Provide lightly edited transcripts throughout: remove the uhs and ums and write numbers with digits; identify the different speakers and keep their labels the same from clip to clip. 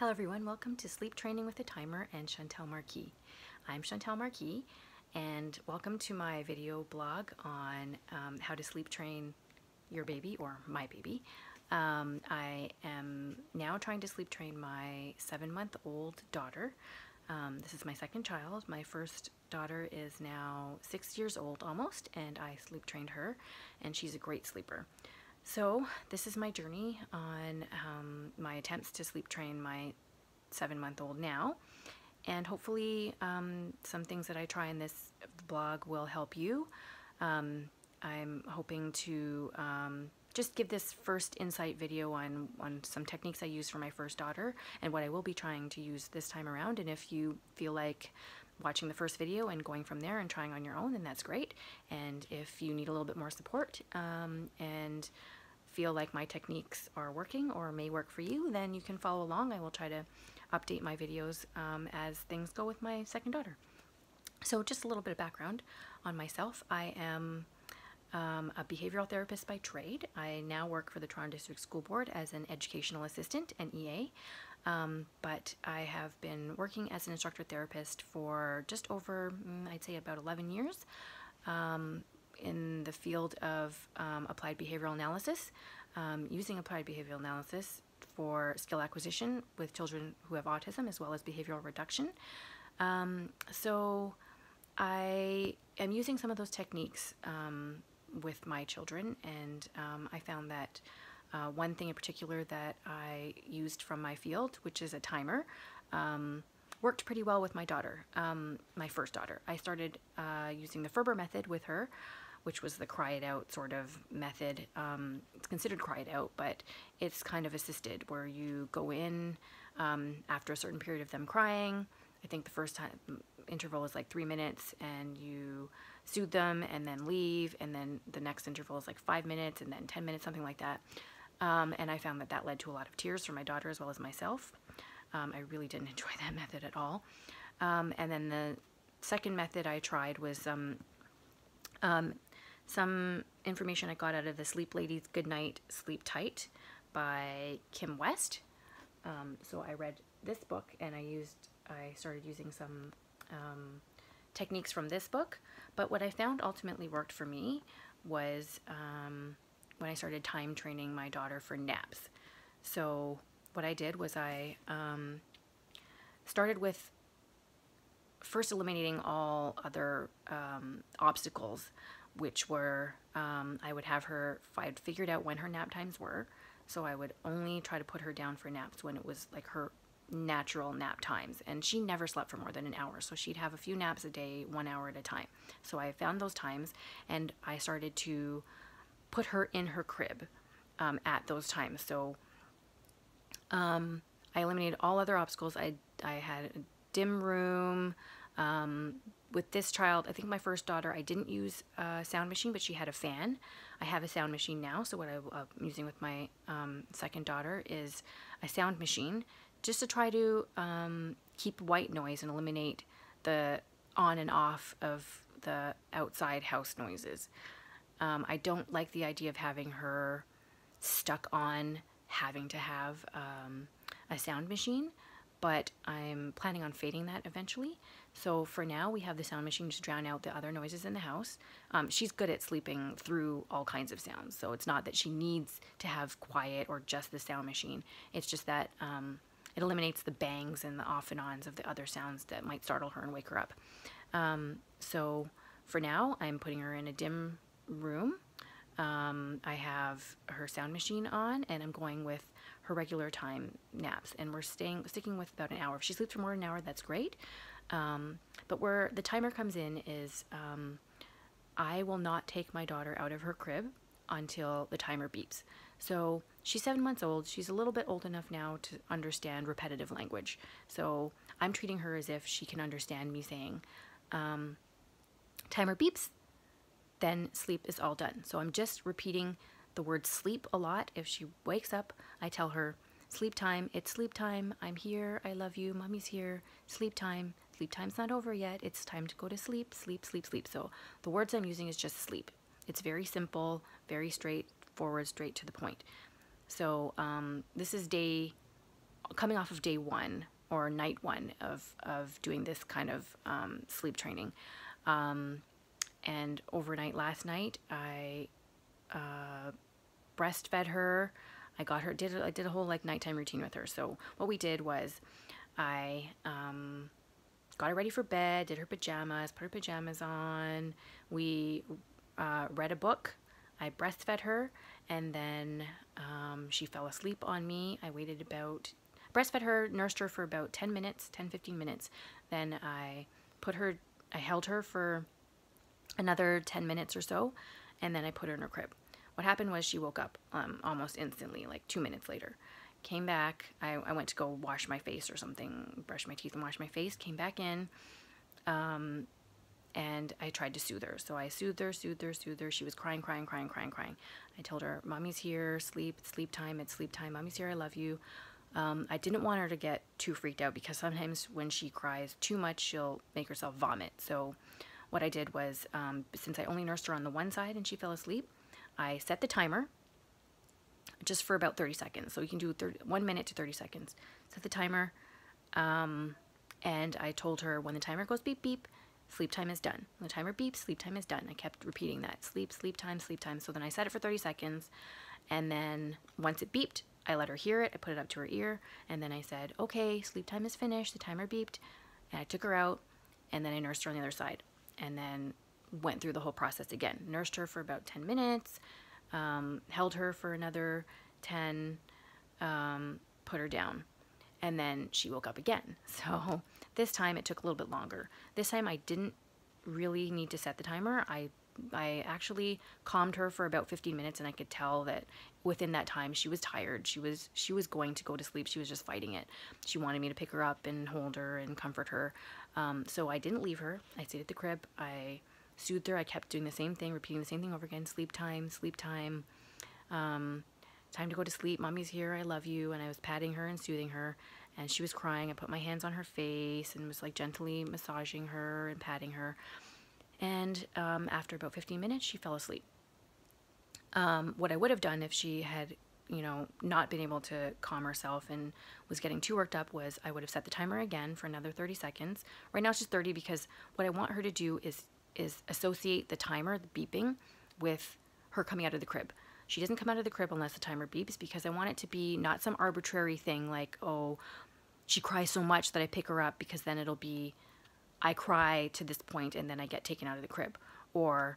Speaker 1: Hello everyone, welcome to Sleep Training with a Timer and Chantelle Marquis. I'm Chantelle Marquis and welcome to my video blog on how to sleep train your baby or my baby. I am now trying to sleep train my 7-month-old daughter. This is my second child. My first daughter is now 6 years old almost, and I sleep trained her, and she's a great sleeper. So this is my journey on my attempts to sleep train my 7-month-old now, and hopefully some things that I try in this blog will help you. I'm hoping to just give this first insight video on some techniques I use for my first daughter and what I will be trying to use this time around. And if you feel like watching the first video and going from there and trying on your own, then that's great. And if you need a little bit more support and feel like my techniques are working or may work for you, then you can follow along. I will try to update my videos as things go with my second daughter. So just a little bit of background on myself. I am a behavioral therapist by trade. I now work for the Toronto District School Board as an educational assistant, an EA. But I have been working as an instructor therapist for just over, I'd say about 11 years in the field of applied behavioral analysis, using applied behavioral analysis for skill acquisition with children who have autism as well as behavioral reduction. So I am using some of those techniques with my children, and I found that one thing in particular that I used from my field, which is a timer, worked pretty well with my daughter, my first daughter. I started using the Ferber method with her, which was the cry it out sort of method. It's considered cry it out, but it's kind of assisted, where you go in after a certain period of them crying. I think the first time interval is like 3 minutes, and you soothe them and then leave, and then the next interval is like 5 minutes and then 10 minutes, something like that. And I found that that led to a lot of tears for my daughter as well as myself. I really didn't enjoy that method at all. And then the second method I tried was some information I got out of the Sleep Ladies Goodnight, Sleep Tight by Kim West. So I read this book, and I started using some techniques from this book. But what I found ultimately worked for me was when I started time training my daughter for naps. So what I did was I started with first eliminating all other obstacles, which were I would have her, I'd figured out when her nap times were, so I would only try to put her down for naps when it was like her natural nap times, and she never slept for more than an hour, so she'd have a few naps a day, 1 hour at a time. So I found those times, and I started to put her in her crib at those times. So I eliminated all other obstacles. I had a dim room. With this child, I think my first daughter, I didn't use a sound machine, but she had a fan. I have a sound machine now, so what I'm using with my second daughter is a sound machine, just to try to keep white noise and eliminate the on and off of the outside house noises. I don't like the idea of having her stuck on having to have a sound machine, but I'm planning on fading that eventually. So for now, we have the sound machine to drown out the other noises in the house. She's good at sleeping through all kinds of sounds, so it's not that she needs to have quiet or just the sound machine. It's just that it eliminates the bangs and the off and ons of the other sounds that might startle her and wake her up. So for now, I'm putting her in a dim room. I have her sound machine on, and I'm going with her regular time naps, and we're sticking with about an hour. If she sleeps for more than an hour, that's great. But where the timer comes in is I will not take my daughter out of her crib until the timer beeps. So she's 7 months old. She's a little bit old enough now to understand repetitive language. So I'm treating her as if she can understand me saying, timer beeps, then sleep is all done. So I'm just repeating the word sleep a lot. If she wakes up, I tell her, sleep time, it's sleep time, I'm here, I love you, mommy's here, sleep time. Sleep time's not over yet, it's time to go to sleep, sleep, sleep, sleep. So the words I'm using is just sleep. It's very simple, very straightforward, straight to the point. So this is day coming off of day one or night one of doing this kind of sleep training. And overnight last night, I breastfed her. I got her, I did a whole like nighttime routine with her. So what we did was I got her ready for bed, did her pajamas, put her pajamas on. We read a book. I breastfed her, and then she fell asleep on me. I waited about, breastfed her, nursed her for about 10 minutes, 10-15 minutes. Then I held her for another 10 minutes or so, and then I put her in her crib. What happened was she woke up almost instantly, like 2 minutes later. Came back, I went to go wash my face or something, brush my teeth and wash my face, came back in, and I tried to soothe her. So I soothed her. She was crying. I told her, Mommy's here, it's sleep time, Mommy's here, I love you. I didn't want her to get too freaked out, because sometimes when she cries too much, she'll make herself vomit. So what I did was, since I only nursed her on the one side and she fell asleep, I set the timer just for about 30 seconds. So you can do 1 minute to 30 seconds. Set the timer, and I told her, when the timer goes beep, beep, sleep time is done. When the timer beeps, sleep time is done. I kept repeating that. Sleep time, sleep time. So then I set it for 30 seconds. And then once it beeped, I let her hear it. I put it up to her ear. And then I said, okay, sleep time is finished. The timer beeped. And I took her out. And then I nursed her on the other side. And then went through the whole process again. Nursed her for about 10 minutes. Held her for another 10. Put her down. And then she woke up again. So this time it took a little bit longer. This time I didn't really need to set the timer. I actually calmed her for about 15 minutes, and I could tell that within that time she was tired. She was going to go to sleep. She was just fighting it. She wanted me to pick her up and hold her and comfort her. So I didn't leave her. I stayed at the crib. I soothed her. I kept doing the same thing, repeating the same thing over again. Sleep time, time to go to sleep. Mommy's here. I love you. And I was patting her and soothing her. And she was crying. I put my hands on her face and was like gently massaging her and patting her. And after about 15 minutes, she fell asleep. What I would have done if she had, not been able to calm herself and was getting too worked up, was I would have set the timer again for another 30 seconds. Right now it's just 30, because what I want her to do is associate the timer, the beeping, with her coming out of the crib. She doesn't come out of the crib unless the timer beeps, because I want it to be not some arbitrary thing like, oh, she cries so much that I pick her up, because then it'll be, I cry to this point and then I get taken out of the crib. Or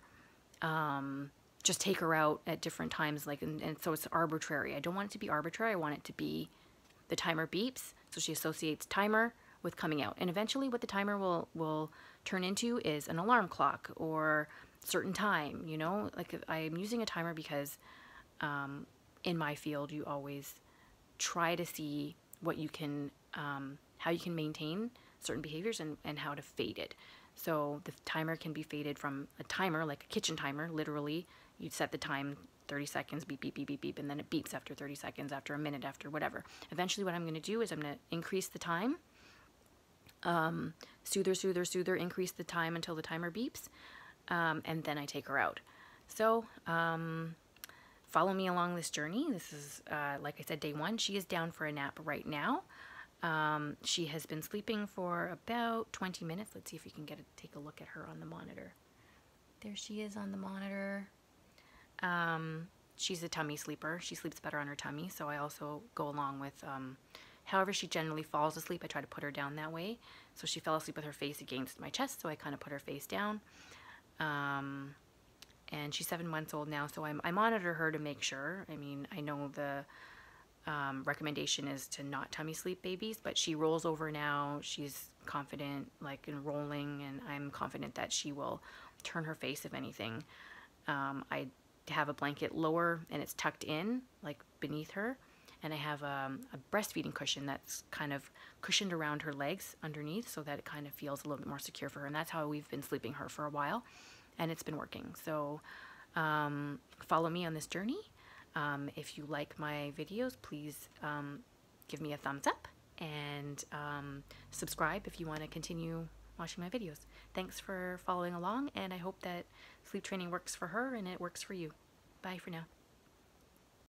Speaker 1: just take her out at different times, like, and so it's arbitrary. I don't want it to be arbitrary. I want it to be the timer beeps, so she associates timer with coming out. And eventually what the timer will turn into is an alarm clock or certain time, like I'm using a timer because in my field you always try to see what you can, how you can maintain certain behaviors and how to fade it. So the timer can be faded from a timer, like a kitchen timer, literally. You set the time, 30 seconds, beep, beep, beep, beep, beep, and then it beeps after 30 seconds, after a minute, after whatever. Eventually what I'm going to do is I'm going to increase the time, soother, increase the time until the timer beeps, and then I take her out. So follow me along this journey. This is, like I said, day one. She is down for a nap right now. She has been sleeping for about 20 minutes. Let's see if we can take a look at her on the monitor. There she is on the monitor. She's a tummy sleeper. She sleeps better on her tummy, so I also go along with, however she generally falls asleep, I try to put her down that way. So she fell asleep with her face against my chest, so I kind of put her face down. And she's 7 months old now, so I monitor her to make sure. I mean, I know the recommendation is to not tummy sleep babies, but she rolls over now. She's confident, like in rolling, and I'm confident that she will turn her face if anything. I have a blanket lower and it's tucked in, like beneath her, and I have a breastfeeding cushion that's kind of cushioned around her legs underneath, so that it kind of feels a little bit more secure for her. And that's how we've been sleeping her for a while, and it's been working. So follow me on this journey. If you like my videos, please give me a thumbs up, and subscribe if you want to continue watching my videos. Thanks for following along, and I hope that sleep training works for her and it works for you. Bye for now.